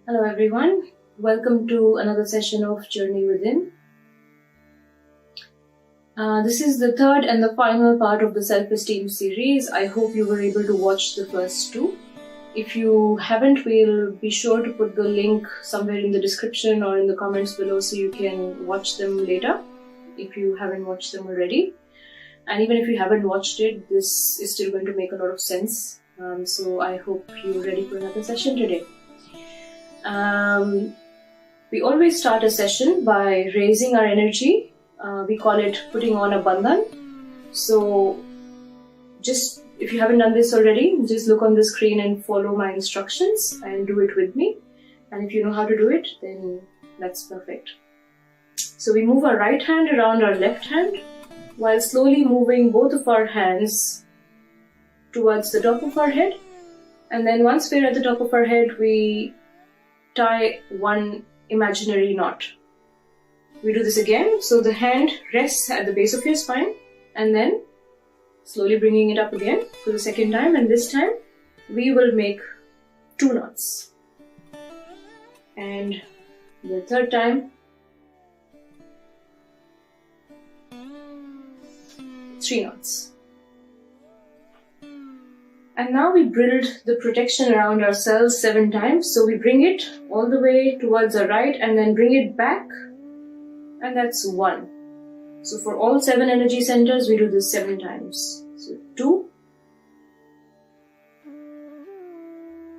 Hello everyone, welcome to another session of Journey Within. This is the third and the final part of the Self Esteem series. I hope you were able to watch the first two. If you haven't, we'll be sure to put the link somewhere in the description or in the comments below so you can watch them later if you haven't watched them already. And even if you haven't watched it, this is still going to make a lot of sense. So I hope you're ready for another session today. We always start a session by raising our energy. We call it putting on a bandhan. So just if you haven't done this already, just look on the screen and follow my instructions and do it with me. And if you know how to do it, then that's perfect. So we move our right hand around our left hand while slowly moving both of our hands towards the top of our head. And then once we're at the top of our head, we tie one imaginary knot. We do this again. So the hand rests at the base of your spine and then slowly bringing it up again for the second time, and this time we will make 2 knots. And the third time, 3 knots. And now we build the protection around ourselves 7 times. So we bring it all the way towards our right and then bring it back, and that's 1. So for all 7 energy centers, we do this 7 times. So 2,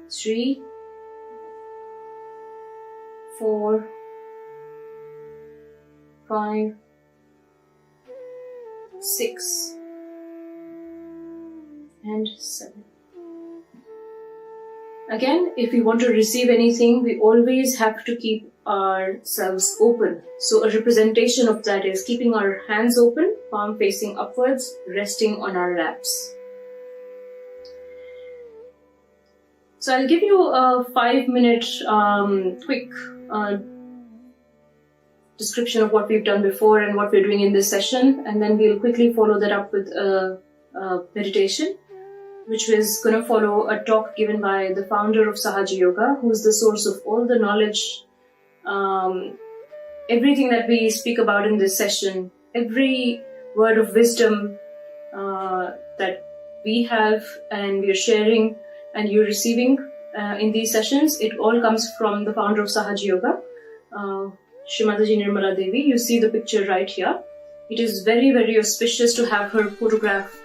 3, 4, 5, 6, and 7. Again, if we want to receive anything, we always have to keep ourselves open. So a representation of that is keeping our hands open, palm facing upwards, resting on our laps. So I'll give you a 5-minute quick description of what we've done before and what we're doing in this session, and then we'll quickly follow that up with a meditation, which is going to follow a talk given by the founder of Sahaja Yoga, who is the source of all the knowledge. Everything that we speak about in this session, every word of wisdom that we have and we are sharing and you're receiving in these sessions, it all comes from the founder of Sahaja Yoga, Srimataji Nirmala Devi. You see the picture right here. It is very, very auspicious to have her photograph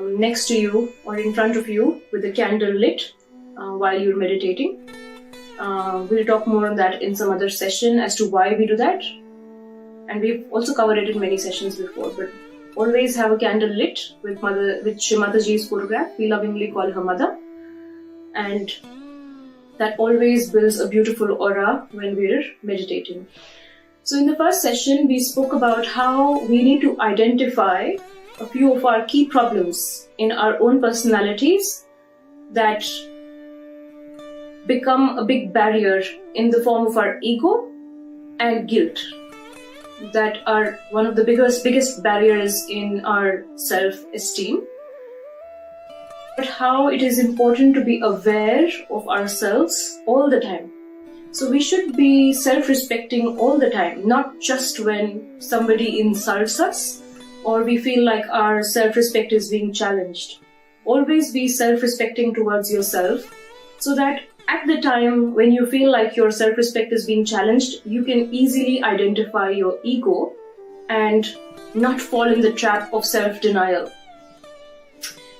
next to you or in front of you with a candle lit while you're meditating. We'll talk more on that in some other session as to why we do that. And we've also covered it in many sessions before, but always have a candle lit with Srimataji's photograph. We lovingly call her Mother. And that always builds a beautiful aura when we're meditating. So in the first session, we spoke about how we need to identify a few of our key problems in our own personalities that become a big barrier in the form of our ego and guilt, that are one of the biggest barriers in our self-esteem. But how it is important to be aware of ourselves all the time. So we should be self-respecting all the time, not just when somebody insults us or we feel like our self-respect is being challenged. Always be self-respecting towards yourself so that at the time when you feel like your self-respect is being challenged, you can easily identify your ego and not fall in the trap of self-denial.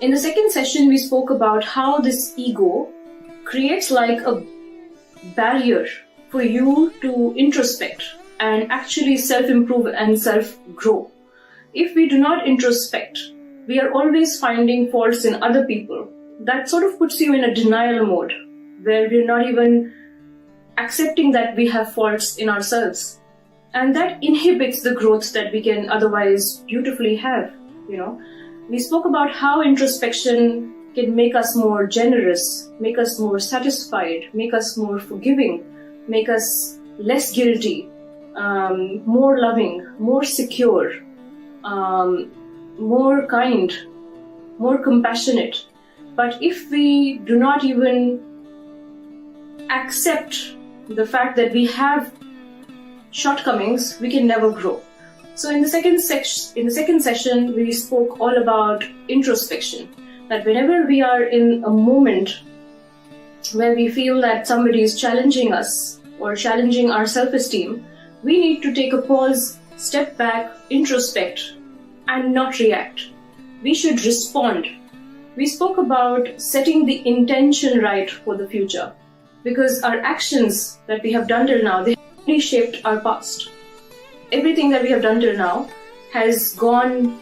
In the second session, we spoke about how this ego creates like a barrier for you to introspect and actually self-improve and self-grow. If we do not introspect, we are always finding faults in other people. That sort of puts you in a denial mode, where we're not even accepting that we have faults in ourselves. And that inhibits the growth that we can otherwise beautifully have, We spoke about how introspection can make us more generous, make us more satisfied, make us more forgiving, make us less guilty, more loving, more secure, more kind, more compassionate. But if we do not even accept the fact that we have shortcomings, we can never grow. So in the second session, we spoke all about introspection. That whenever we are in a moment where we feel that somebody is challenging us or challenging our self-esteem, we need to take a pause, step back, introspect, and not react. We should respond. We spoke about setting the intention right for the future, because our actions that we have done till now, they have really shaped our past. Everything that we have done till now has gone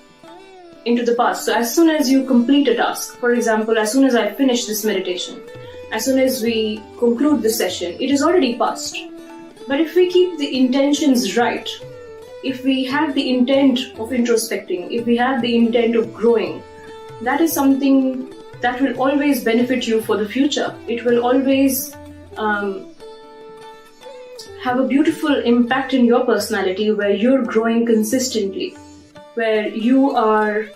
into the past. So as soon as you complete a task, for example, as soon as I finish this meditation, as soon as we conclude this session, it is already past. But if we keep the intentions right, if we have the intent of introspecting, if we have the intent of growing, that is something that will always benefit you for the future. It will always have a beautiful impact in your personality, where you're growing consistently, where you are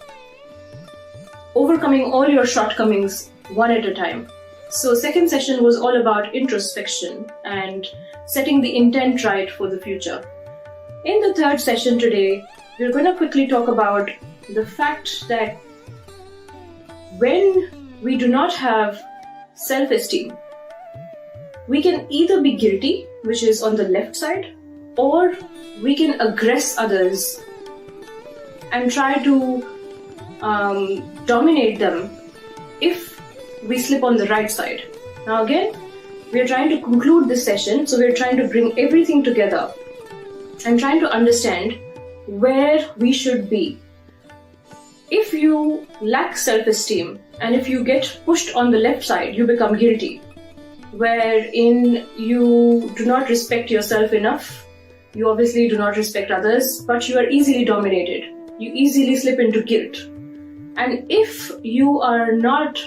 overcoming all your shortcomings one at a time. So second session was all about introspection and setting the intent right for the future. In the third session today, we're going to quickly talk about the fact that when we do not have self-esteem, we can either be guilty, which is on the left side, or we can aggress others and try to dominate them if we slip on the right side. Now again, we are trying to conclude this session, so we are trying to bring everything together and trying to understand where we should be. If you lack self-esteem and if you get pushed on the left side, you become guilty, wherein you do not respect yourself enough. You obviously do not respect others, but you are easily dominated. You easily slip into guilt. And if you are not,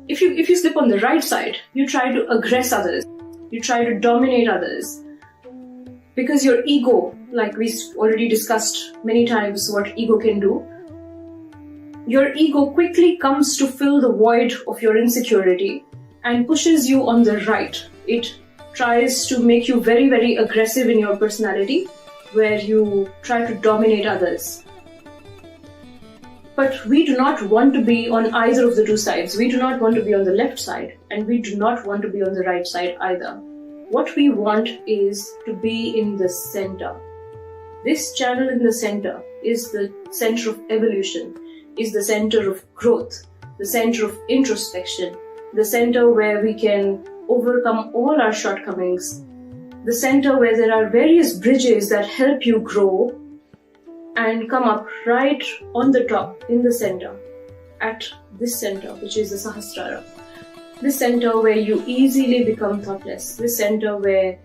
if you slip on the right side, you try to aggress others. You try to dominate others. Because your ego, like we already discussed many times what ego can do, your ego quickly comes to fill the void of your insecurity and pushes you on the right. It tries to make you very, very aggressive in your personality, where you try to dominate others. But we do not want to be on either of the two sides. We do not want to be on the left side, and we do not want to be on the right side either. What we want is to be in the center. This channel in the center is the center of evolution, is the center of growth, the center of introspection, the center where we can overcome all our shortcomings, the center where there are various bridges that help you grow and come up right on the top, in the center, at this center, which is the Sahasrara. This center where you easily become thoughtless, this center where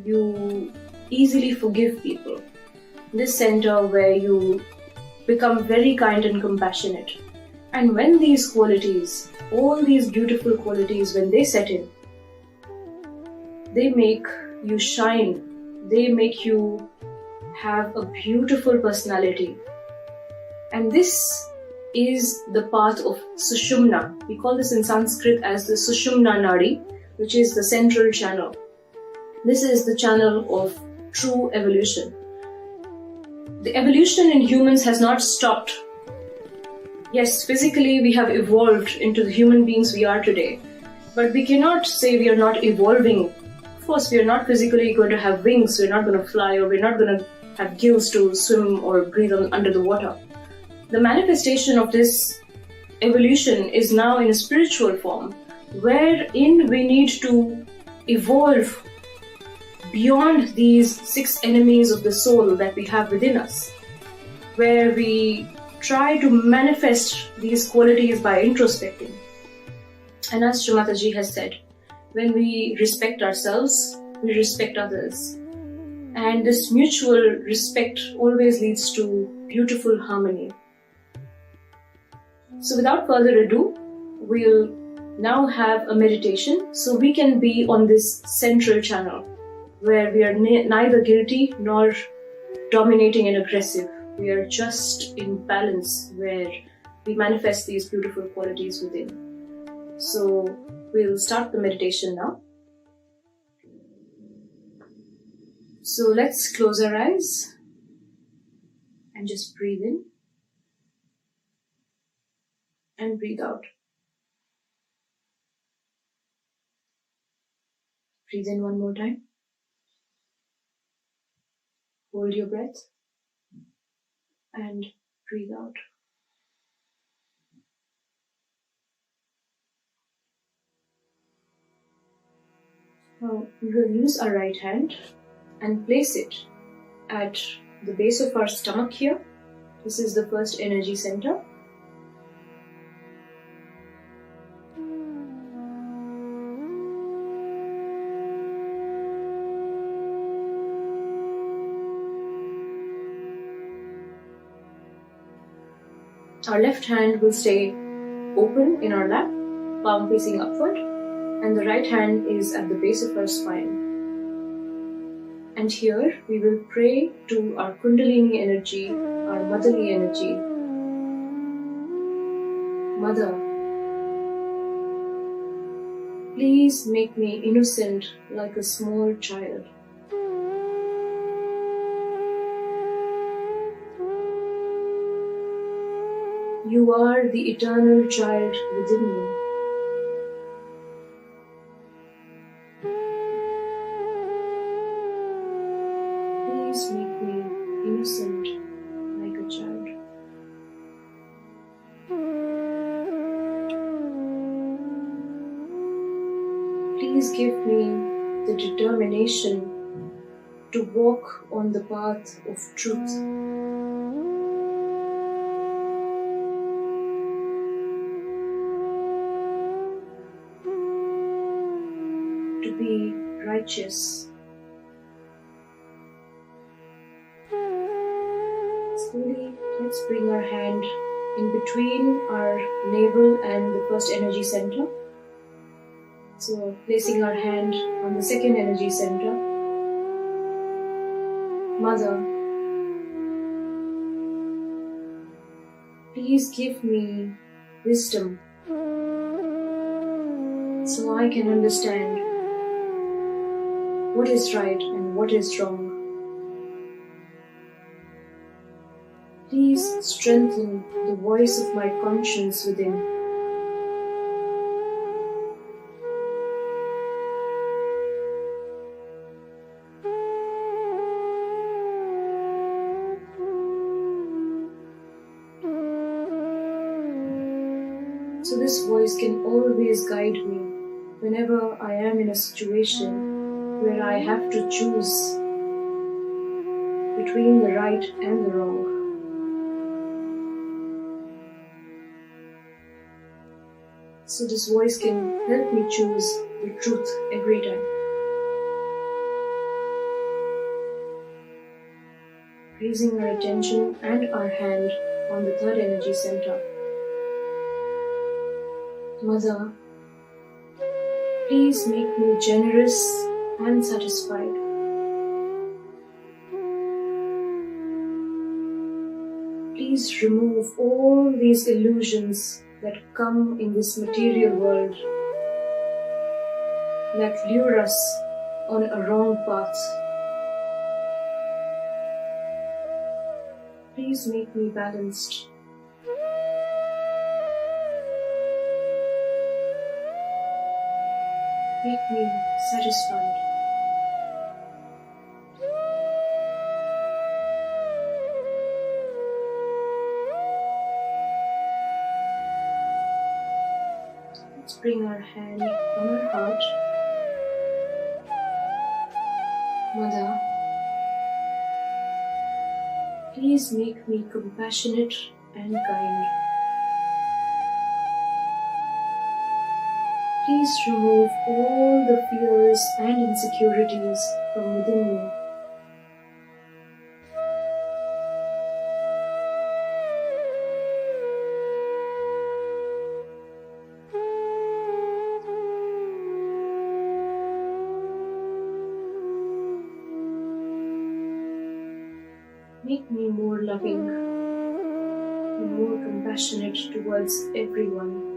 you easily forgive people, this center where you become very kind and compassionate. And when these qualities, all these beautiful qualities, when they set in, they make you shine, they make you have a beautiful personality. And this is the path of Sushumna. We call this in Sanskrit as the Sushumna Nadi, which is the central channel. This is the channel of true evolution. The evolution in humans has not stopped. Yes, physically we have evolved into the human beings we are today, but we cannot say we are not evolving. Of course, we are not physically going to have wings, we're not going to fly, or we're not going to have gills to swim or breathe under the water. The manifestation of this evolution is now in a spiritual form, wherein we need to evolve beyond these 6 enemies of the soul that we have within us, where we try to manifest these qualities by introspecting. And as Srimataji has said, when we respect ourselves, we respect others. And this mutual respect always leads to beautiful harmony. So without further ado, we'll now have a meditation so we can be on this central channel where we are neither guilty nor dominating and aggressive. We are just in balance, where we manifest these beautiful qualities within. So we'll start the meditation now. So let's close our eyes and just breathe in and breathe out. Breathe in one more time. Hold your breath and breathe out. Now we will use our right hand and place it at the base of our stomach here. This is the first energy center. Our left hand will stay open in our lap, palm facing upward, and the right hand is at the base of our spine. And here we will pray to our Kundalini energy, our motherly energy. Mother, please make me innocent like a small child. You are the eternal child within me. Please make me innocent like a child. Please give me the determination to walk on the path of truth. To be righteous. Slowly, let's bring our hand in between our navel and the first energy center. So, placing our hand on the second energy center. Mother, please give me wisdom so I can understand what is right and what is wrong. Please strengthen the voice of my conscience within. So this voice can always guide me whenever I am in a situation where I have to choose between the right and the wrong. So this voice can help me choose the truth every time. Raising our attention and our hand on the third energy center. Mother, please make me generous and satisfied. Please remove all these illusions that come in this material world that lure us on a wrong path. Please make me balanced. Make me satisfied. Let's bring our hand on our heart. Mother, please make me compassionate and kind. Please remove all the fears and insecurities from within me. Make me more loving and more compassionate towards everyone.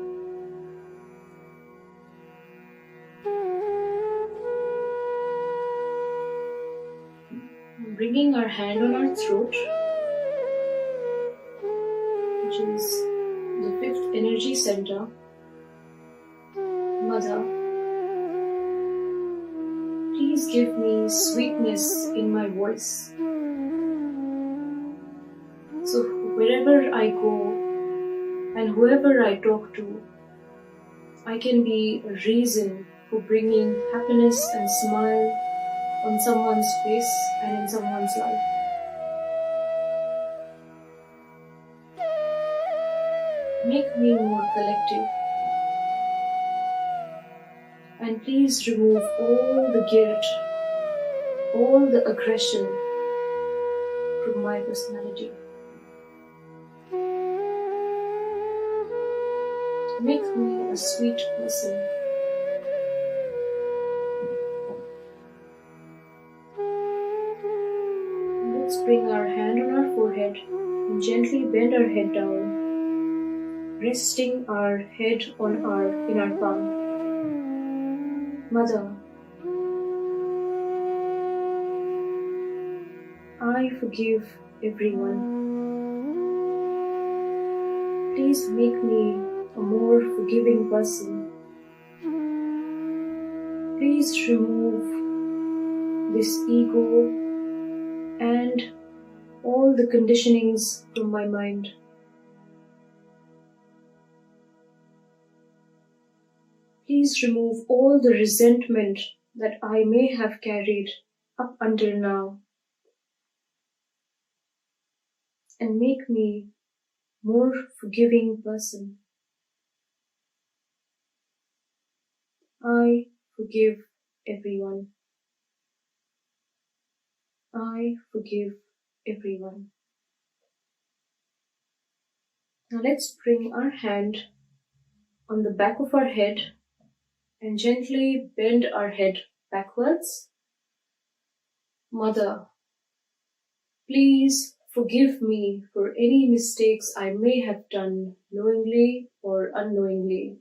bringing our hand on our throat, which is the fifth energy center. Mother, please give me sweetness in my voice, so wherever I go and whoever I talk to, I can be a reason for bringing happiness and smile on someone's face and in someone's life. Make me more collective, and please remove all the guilt, all the aggression from my personality. Make me a sweet person. Let's bring our hand on our forehead and gently bend our head down, resting our head in our palm. Mother, I forgive everyone. Please make me a more forgiving person. Please remove this ego and all the conditionings from my mind. Please remove all the resentment that I may have carried up until now, and make me more forgiving person. I forgive everyone. I forgive everyone. Now let's bring our hand on the back of our head and gently bend our head backwards. Mother, please forgive me for any mistakes I may have done knowingly or unknowingly.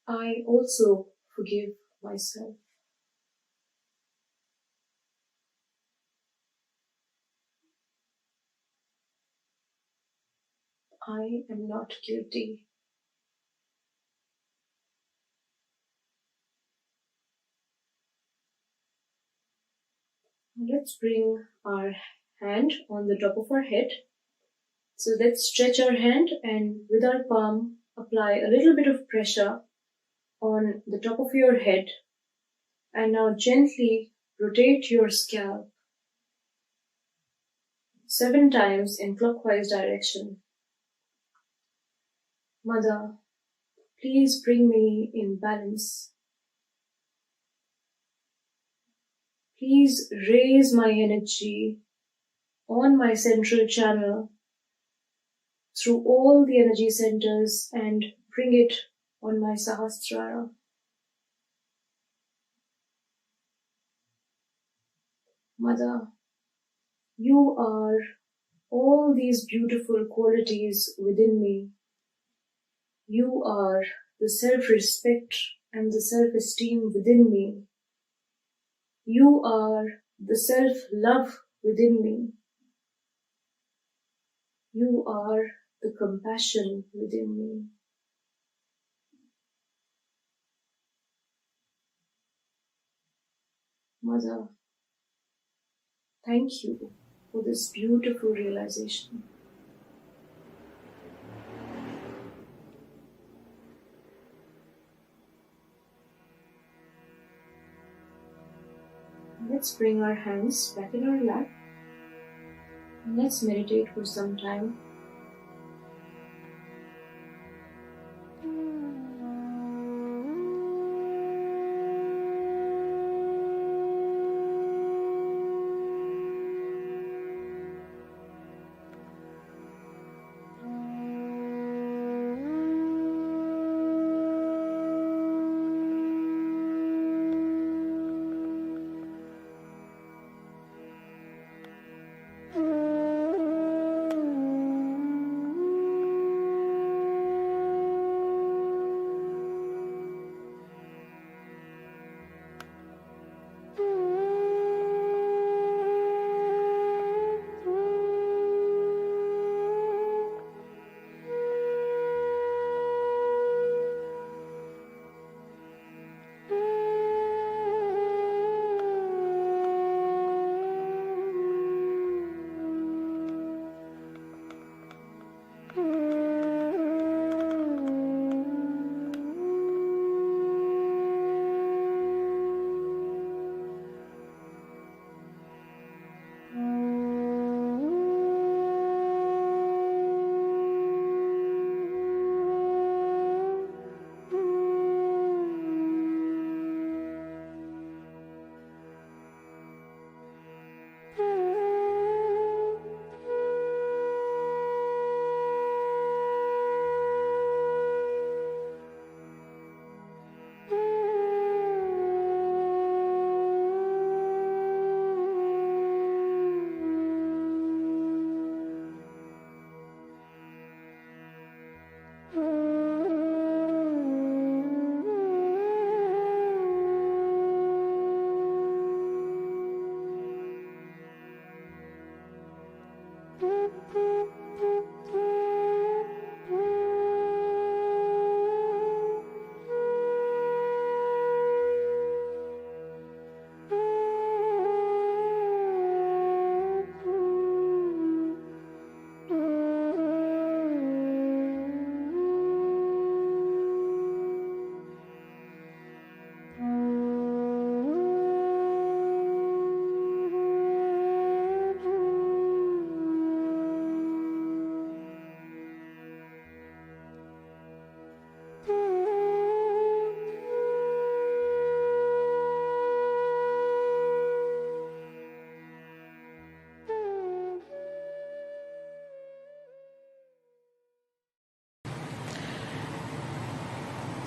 I also forgive myself. I am not guilty. Let's bring our hand on the top of our head. So let's stretch our hand and with our palm apply a little bit of pressure on the top of your head, and now gently rotate your scalp 7 times in clockwise direction. Mother, please bring me in balance. Please raise my energy on my central channel through all the energy centers and bring it on my Sahasrara. Mother, you are all these beautiful qualities within me. You are the self-respect and the self-esteem within me. You are the self-love within me. You are the compassion within me. Mother, thank you for this beautiful realization. Let's bring our hands back in our lap and let's meditate for some time.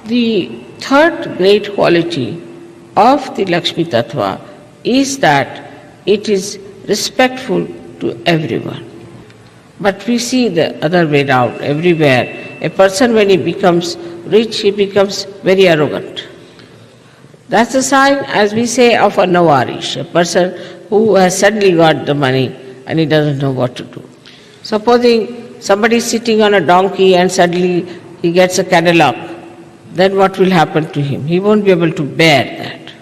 The third great quality of the Lakshmi Tattva is that it is respectful to everyone. But we see the other way round everywhere. A person, when he becomes rich, he becomes very arrogant. That's a sign, as we say, of a Nawarish, a person who has suddenly got the money and he doesn't know what to do. Supposing somebody is sitting on a donkey and suddenly he gets a Cadillac, then what will happen to him? He won't be able to bear that.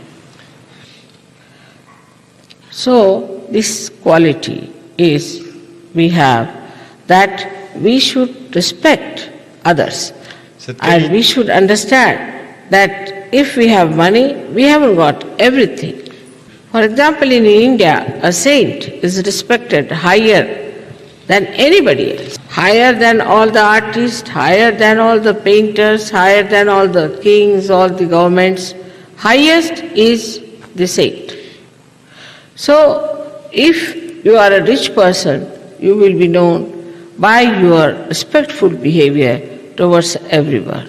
So, this quality is, we have, that we should respect others. And we should understand that if we have money, we haven't got everything. For example, in India, a saint is respected higher than anybody else. Higher than all the artists, higher than all the painters, higher than all the kings, all the governments. Highest is the saint. So, if you are a rich person, you will be known by your respectful behavior towards everyone.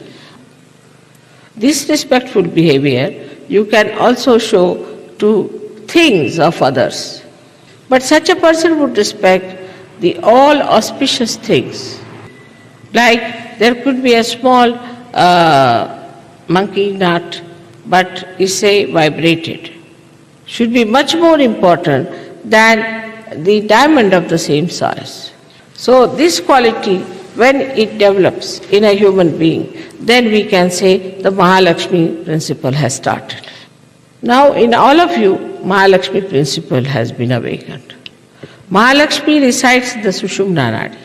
This respectful behavior you can also show to things of others. But such a person would respect the all auspicious things. Like there could be a small monkey nut, but is say vibrated. Should be much more important than the diamond of the same size. So this quality, when it develops in a human being, then we can say the Mahalakshmi principle has started. Now in all of you, Mahalakshmi principle has been awakened. Mahalakshmi resides in the Sushumna Nadi.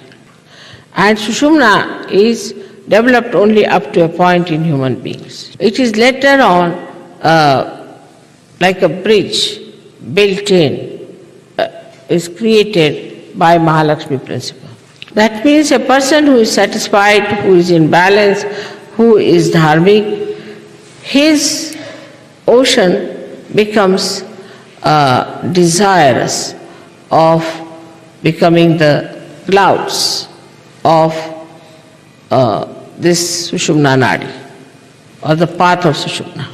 And Sushumna is developed only up to a point in human beings. It is later on like a bridge built in, is created by Mahalakshmi principle. That means a person who is satisfied, who is in balance, who is dharmic, his ocean becomes desirous of becoming the clouds of this Sushumna Nadi, or the path of Sushumna.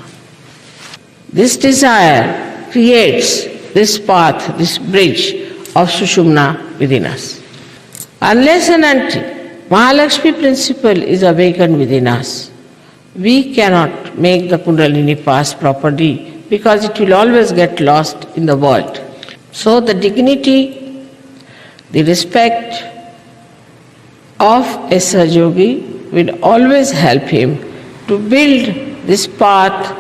This desire creates this path, this bridge of Sushumna within us. Unless and until Mahalakshmi principle is awakened within us, we cannot make the Kundalini pass properly, because it will always get lost in the void. So the dignity, the respect of a Sahaja will always help him to build this path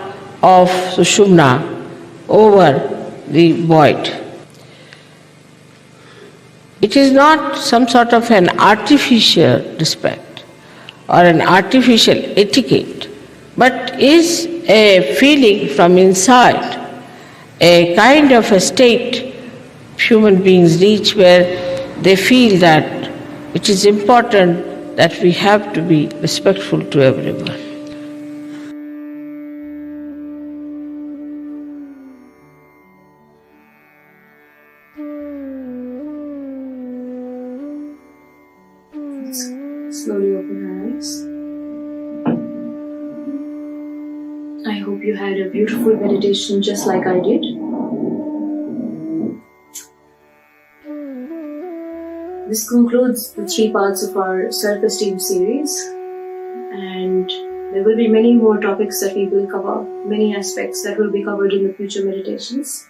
of Sushumna over the void. It is not some sort of an artificial respect or an artificial etiquette, but is a feeling from inside, a kind of a state human beings reach where they feel that it is important that we have to be respectful to everyone. Slowly open your eyes. I hope you had a beautiful meditation just like I did. This concludes the 3 parts of our self-esteem series, and there will be many more topics that we will cover, many aspects that will be covered in the future meditations.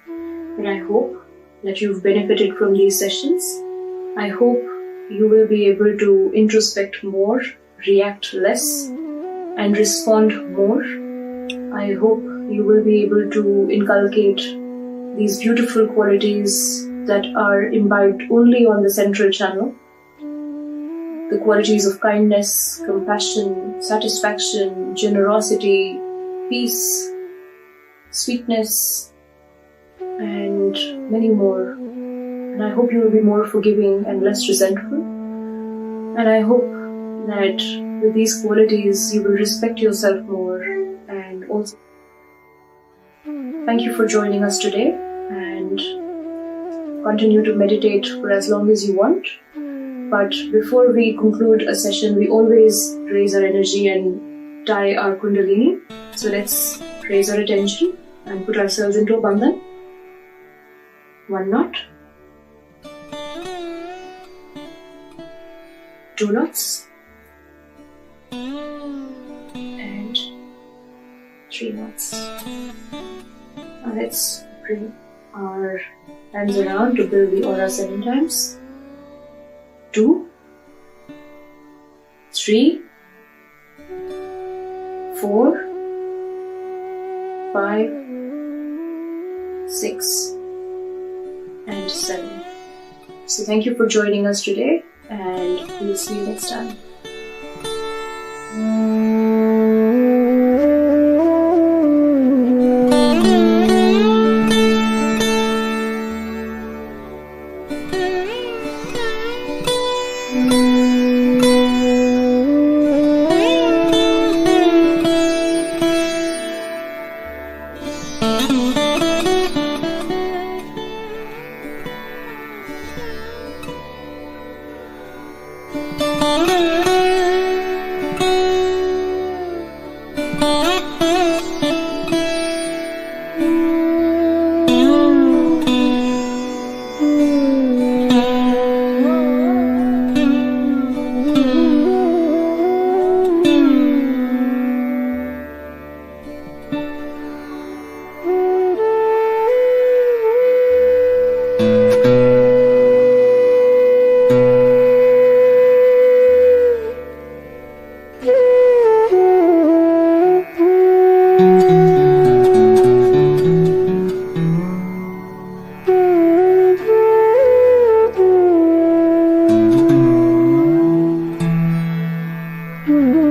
But I hope that you've benefited from these sessions. I hope you will be able to introspect more, react less, and respond more. I hope you will be able to inculcate these beautiful qualities that are imbibed only on the central channel. The qualities of kindness, compassion, satisfaction, generosity, peace, sweetness, and many more. And I hope you will be more forgiving and less resentful. And I hope that with these qualities you will respect yourself more. And also, thank you for joining us today, and continue to meditate for as long as you want. But before we conclude a session, we always raise our energy and tie our kundalini. So let's raise our attention and put ourselves into a bandhan. 1 knot. 2 knots. And 3 knots. Now let's bring our hands around to build the aura 7 times. 2, 3, 4, 5, 6, and 7. So thank you for joining us today, and we'll see you next time. Mm-hmm.